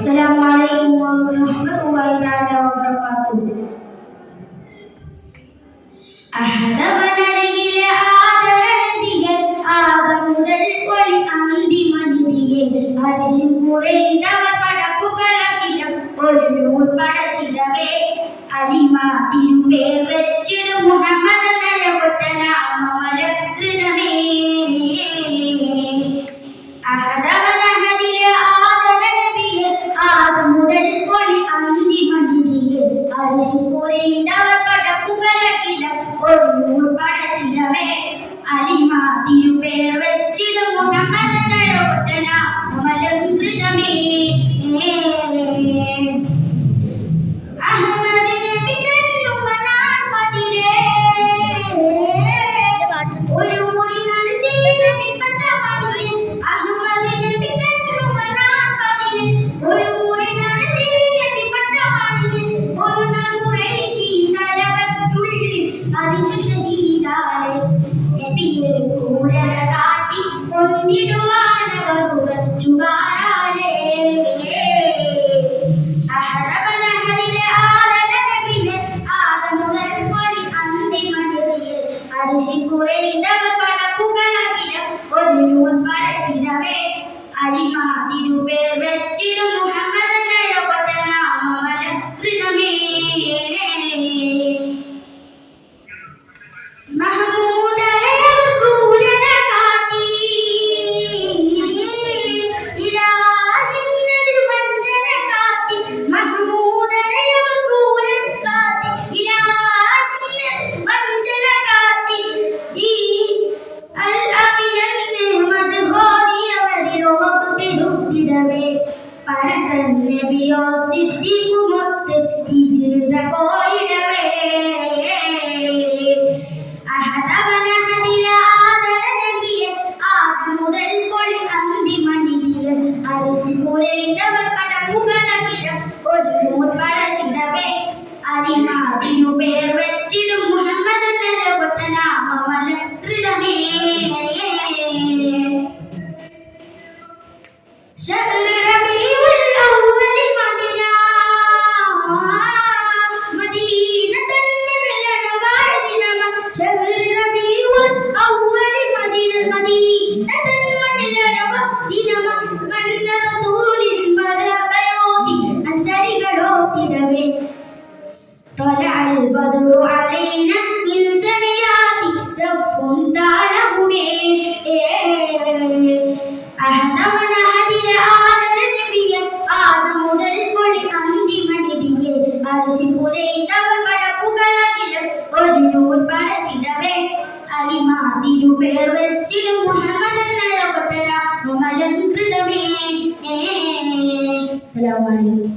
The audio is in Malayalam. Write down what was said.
السلام عليكم ورحمة الله تعالى وبركاته. അഹദവനരികിലെ ആദരന്തിയെ ആദമുതൽ ഒളി അന്തിമനിധിയെ അരിശു കുറേണ്ടവർ പടപ്പുകളകിലും ഒരു നൂർ പടച്ചിടവേ അലിമ തിരുപേർ വെച്ചിടും മുഹമ്മദ് നയകൊറ്റ നാമമലകൃതമേ. അഹദവനഹദിലെ ആദരനബിയെ ആദമുതൽ ഒളി അന്തിമനിധിയെ അരിശു കുറേണ്ടവർ പടപ്പുകളകിലും ഒരു നൂർ പടച്ചിടവേ അലിമ തിരുപേർ വെച്ചിടും മുഹമ്മദ് നയകൊറ്റ നാമമലകൃതമേ. അലിമ തിരുപേർ വെച്ചിടും മുഹമ്മദ് നയകൊറ്റ നാമമലകൃതമേ. മഹമൂദരയവർ ക്രൂരത കാട്ടി ഇലാഹിനെതിർ വഞ്ചന കാട്ടി. മഹമൂദരയവർ ക്രൂരത കാട്ടി ഇലാഹിനെതിർ വഞ്ചന കാട്ടി. ഈ അൽ അമിനെന്ന് മദ്ഹോദിയവരിലൊതുക്കിടുത്തിടവേ പരക്കൻ നബിയോ സിദ്ദീഖുമൊത്ത് ഹിജ്റ പോയിടവേ. അഹദവനഹദിലെ ആദരനബിയെ ആദമുതൽ ഒളി അന്തിമനിധിയെ അരിശു കുറേണ്ടവർ പടപ്പുകളകിലും ഒരു നൂർ പടച്ചിടവേ അലിമ തിരുപേർ വെച്ചിടും മുഹമ്മദ് നയകൊറ്റ നാമമലകൃതമേ. شهر ربيع الأول مدينة من الأنوار دينما. شهر ربيع الأول مدينة من الأنوار دينما. من رسول مربيوتي أنسرقلوتي دبي طلع البدر علينا من سنياتي دف تالهمي. അഹദവനഹദിലെ ആദരനബിയെ ആദമുതൽ ഒളി അന്തിമനിധിയെ അരിശു കുറേണ്ടവർ പടപ്പുകളകിലും ഒരു നൂർ പടച്ചിടവേ അലിമ തിരുപേർ വെച്ചിടും മുഹമ്മദ് നയകൊറ്റ നാമമലകൃതമേ. അസ്സലാമു അലൈക്കും.